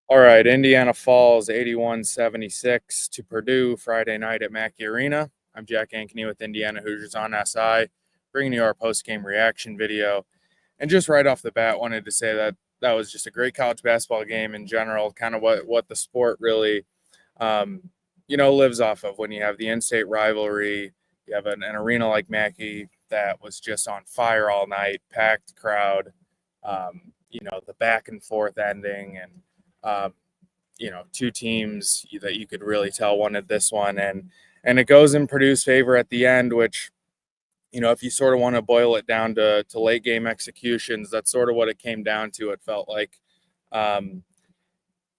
All right, Indiana falls 81-76 to Purdue Friday night at Mackey Arena. I'm Jack Ankony with Indiana Hoosiers on SI, bringing you our post-game reaction video. And just right off the bat, wanted to say that that was just a great college basketball game in general, kind of what the sport really, um, lives off of. When you have the in-state rivalry, you have an arena like Mackey that was just on fire all night, packed crowd, the back and forth ending and um, two teams that you could really tell wanted this one, and it goes in Purdue's favor at the end, which, if you sort of want to boil it down to late game executions, that's sort of what it came down to. It felt like um,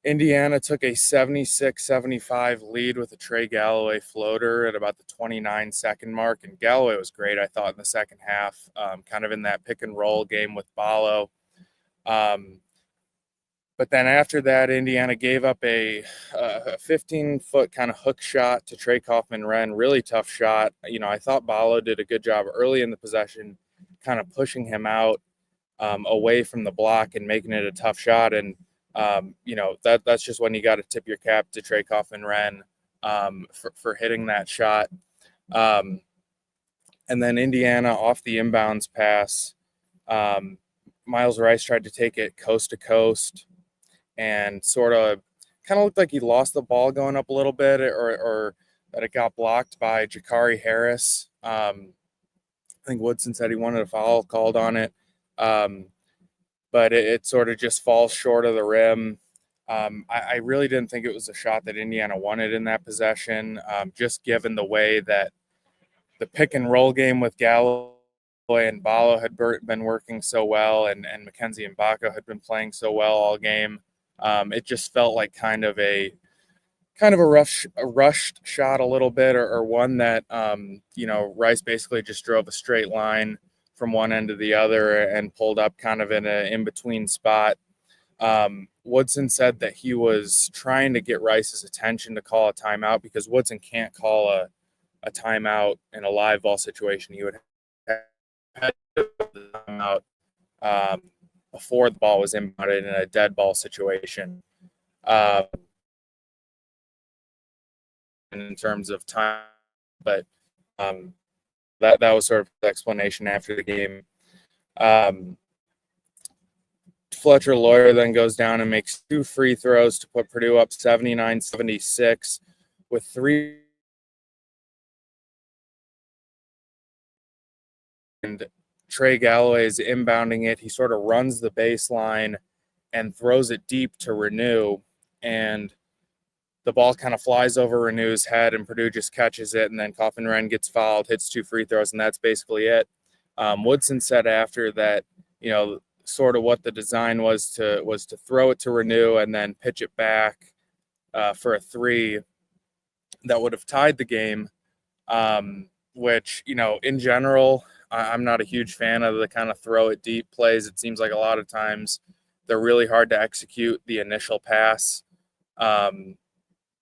Indiana took a 76-75 lead with a Trey Galloway floater at about the 29-second mark, and Galloway was great, I thought, in the second half, kind of in that pick and roll game with Ballo. But then after that, Indiana gave up a 15-foot kind of hook shot to Trey Kaufman-Renn. Really tough shot. I thought Ballo did a good job early in the possession, kind of pushing him out away from the block and making it a tough shot. And that's just when you got to tip your cap to Trey Kaufman-Renn for hitting that shot. And then Indiana off the inbounds pass. Miles Rice tried to take it coast to coast and sort of kind of looked like he lost the ball going up a little bit, or that it got blocked by Jakari Harris. I think Woodson said he wanted a foul called on it, but it sort of just falls short of the rim. I really didn't think it was a shot that Indiana wanted in that possession, just given the way that the pick and roll game with Galloway and Ballo had been working so well, and Mackenzie and Baca had been playing so well all game. It just felt like kind of a rushed shot a little bit, or one that Rice basically just drove a straight line from one end to the other and pulled up kind of in an in-between spot. Woodson said that he was trying to get Rice's attention to call a timeout, because Woodson can't call a timeout in a live ball situation. He would have the timeout before the ball was inbounded in a dead ball situation. In terms of time, but that was sort of the explanation after the game. Fletcher Lawyer then goes down and makes two free throws to put Purdue up 79-76 with three. And Trey Galloway is inbounding it. He sort of runs the baseline and throws it deep to Renew, and the ball kind of flies over Renew's head, and Purdue just catches it, and then Kaufman-Renn gets fouled, hits two free throws, and that's basically it. Woodson said after that, sort of what the design was to throw it to Renew and then pitch it back for a three that would have tied the game, which, in general, I'm not a huge fan of the kind of throw it deep plays. It seems like a lot of times they're really hard to execute the initial pass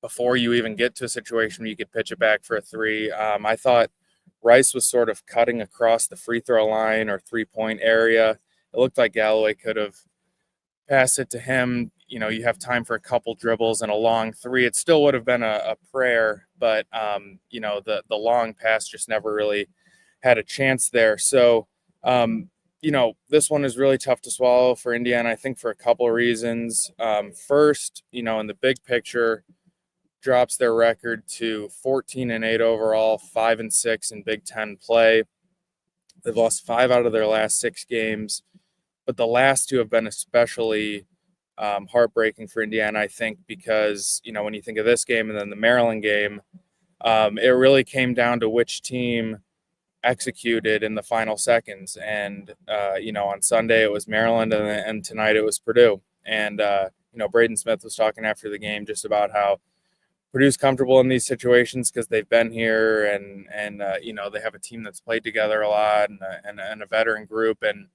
before you even get to a situation where you could pitch it back for a three. I thought Rice was sort of cutting across the free throw line or 3-point area. It looked like Galloway could have passed it to him. You have time for a couple dribbles and a long three. It still would have been a prayer, but the long pass just never really had a chance there. So this one is really tough to swallow for Indiana, I think, for a couple of reasons. First, in the big picture, drops their record to 14-8 overall, 5-6 in Big Ten play. They've lost 5 out of their last 6 games, but the last 2 have been especially heartbreaking for Indiana, I think, because, when you think of this game and then the Maryland game, it really came down to which team executed in the final seconds. And, on Sunday it was Maryland, and tonight it was Purdue. And, Braden Smith was talking after the game just about how Purdue's comfortable in these situations because they've been here, and they have a team that's played together a lot, and a veteran group. And,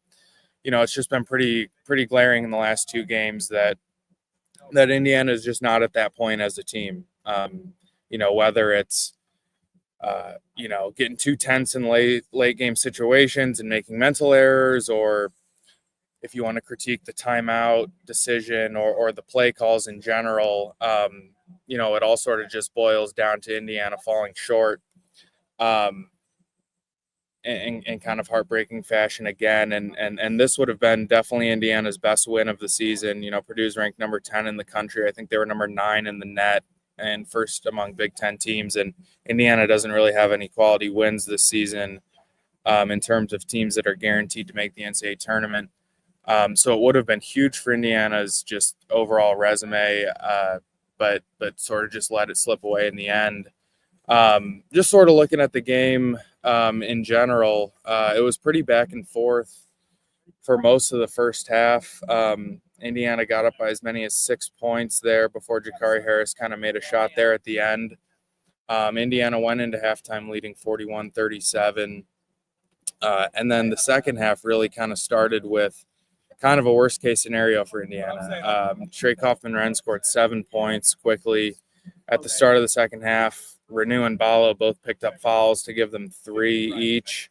it's just been pretty glaring in the last 2 games that Indiana is just not at that point as a team. Whether it's getting too tense in late game situations and making mental errors, or if you want to critique the timeout decision or the play calls in general, it all sort of just boils down to Indiana falling short in kind of heartbreaking fashion again. And this would have been definitely Indiana's best win of the season. Purdue's ranked number 10 in the country. I think they were number 9 in the net and first among Big Ten teams. And Indiana doesn't really have any quality wins this season in terms of teams that are guaranteed to make the NCAA tournament. So it would have been huge for Indiana's just overall resume, but sort of just let it slip away in the end. Just sort of looking at the game in general, it was pretty back and forth for most of the first half. Indiana got up by as many as 6 points there before Jakari Harris kind of made a shot there at the end. Indiana went into halftime leading 41-37. And then the second half really kind of started with kind of a worst case scenario for Indiana. Trey Kaufman-Renn scored 7 points quickly at the start of the second half. Renew and Ballo both picked up fouls to give them 3 each,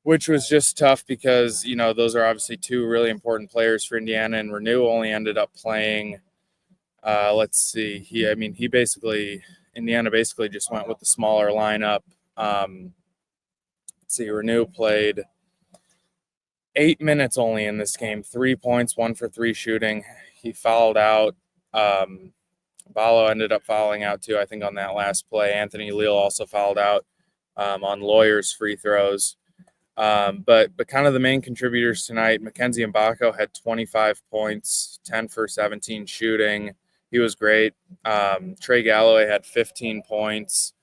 which was just tough because, those are obviously 2 really important players for Indiana, and Renew only ended up playing, Indiana basically just went with the smaller lineup. Renew played 8 minutes only in this game, 3 points, 1 for 3 shooting. He fouled out. Ballo ended up fouling out too, I think, on that last play. Anthony Leal also fouled out on Lawyer's free throws. But kind of the main contributors tonight, Mackenzie Mbako had 25 points, 10 for 17 shooting. He was great. Trey Galloway had 15 points,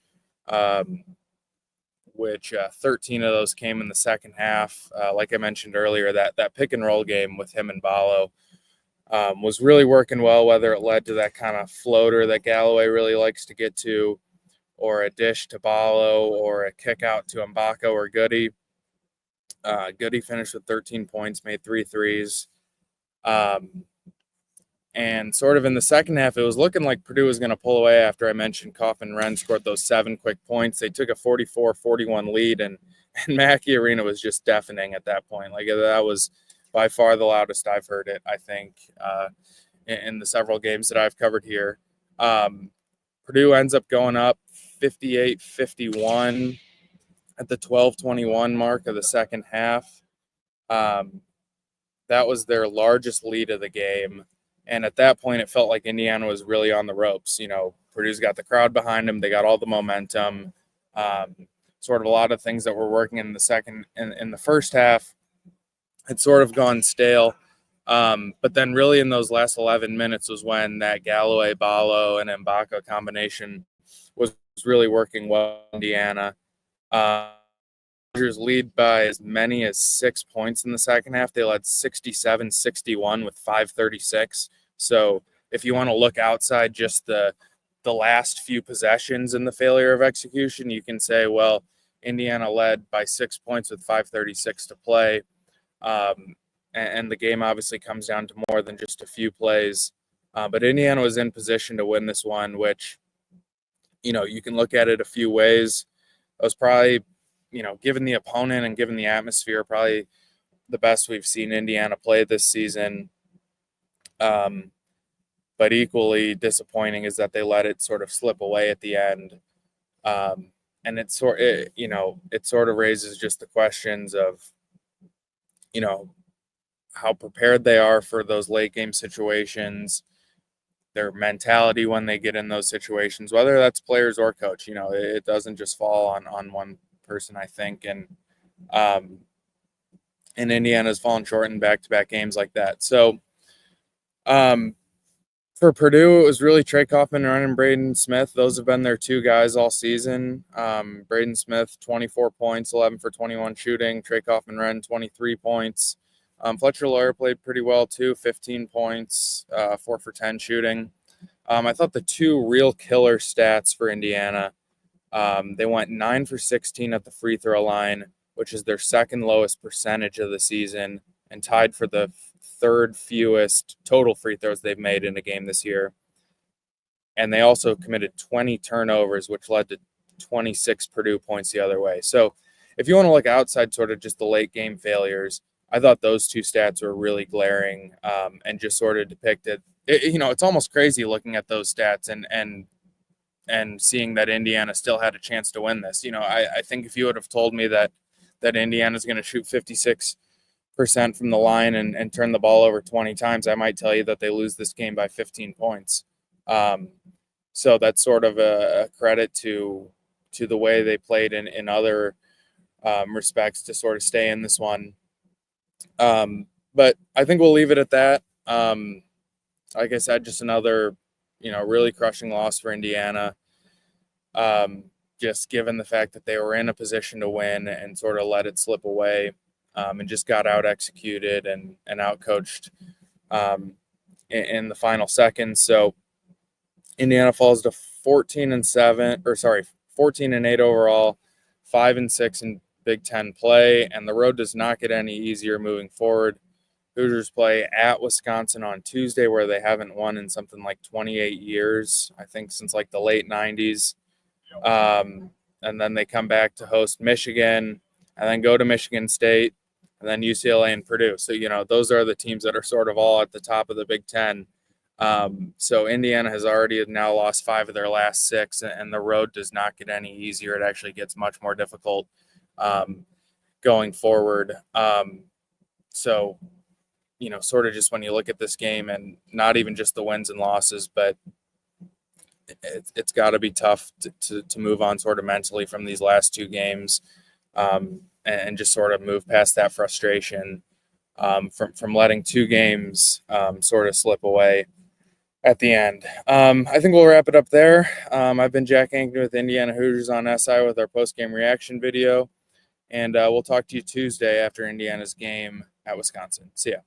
which 13 of those came in the second half. Like I mentioned earlier, that pick and roll game with him and Ballo was really working well, whether it led to that kind of floater that Galloway really likes to get to, or a dish to Ballo, or a kick out to Mbako or Goody. Goody finished with 13 points, made 3 threes. And sort of in the second half, it was looking like Purdue was going to pull away after I mentioned Kaufman-Renn scored those 7 quick points. They took a 44-41 lead, and Mackey Arena was just deafening at that point. Like, that was by far the loudest I've heard it, I think, in the several games that I've covered here. Purdue ends up going up 58-51 at the 12:21 mark of the second half. That was their largest lead of the game. And at that point, it felt like Indiana was really on the ropes. Purdue's got the crowd behind them. They got all the momentum. Sort of a lot of things that were working in the first half had sort of gone stale. But then really in those last 11 minutes was when that Galloway, Ballo, and Mbako combination was really working well in Indiana. Rangers lead by as many as 6 points in the second half. They led 67-61 with 5:36. So if you want to look outside just the last few possessions and the failure of execution, you can say, well, Indiana led by 6 points with 5:36 to play. And the game obviously comes down to more than just a few plays. But Indiana was in position to win this one, which, you can look at it a few ways. It was probably, given the opponent and given the atmosphere, probably the best we've seen Indiana play this season. But equally disappointing is that they let it sort of slip away at the end. And it sort of raises just the questions of, how prepared they are for those late game situations, their mentality when they get in those situations, whether that's players or coach. It doesn't just fall on one person, I think. And Indiana's fallen short in back-to-back games like that. So for Purdue, it was really Trey Kaufman-Renn and Braden Smith. Those have been their 2 guys all season. Braden Smith, 24 points, 11 for 21 shooting. Trey Kaufman-Renn, 23 points. Fletcher Lawyer played pretty well too, 15 points, 4 for 10 shooting. I thought the 2 real killer stats for Indiana, they went 9 for 16 at the free throw line, which is their second lowest percentage of the season, and tied for the 3rd fewest total free throws they've made in a game this year. And they also committed 20 turnovers, which led to 26 Purdue points the other way. So if you want to look outside sort of just the late game failures, I thought those two stats were really glaring, and just sort of depicted. It's almost crazy looking at those stats and seeing that Indiana still had a chance to win this. I think if you would have told me that Indiana's going to shoot 56% from the line and turn the ball over 20 times, I might tell you that they lose this game by 15 points. So that's sort of a credit to the way they played in other respects to sort of stay in this one. But I think we'll leave it at that. Like I said, just another, really crushing loss for Indiana. Just given the fact that they were in a position to win and sort of let it slip away, and just got out executed and out coached in the final seconds. So Indiana falls to 14-8 overall, 5-6 in Big Ten play, and the road does not get any easier moving forward. Hoosiers play at Wisconsin on Tuesday, where they haven't won in something like 28 years, I think since like the late 90s. And then they come back to host Michigan and then go to Michigan State and then UCLA and Purdue. So, those are the teams that are sort of all at the top of the Big Ten. So Indiana has already now lost 5 of their last 6, and the road does not get any easier. It actually gets much more difficult going forward. So, sort of just when you look at this game, and not even just the wins and losses, but it's got to be tough to move on sort of mentally from these last 2 games, and just sort of move past that frustration from letting 2 games sort of slip away at the end. I think we'll wrap it up there. I've been Jack Ankony with Indiana Hoosiers on SI with our post-game reaction video, and we'll talk to you Tuesday after Indiana's game at Wisconsin. See ya.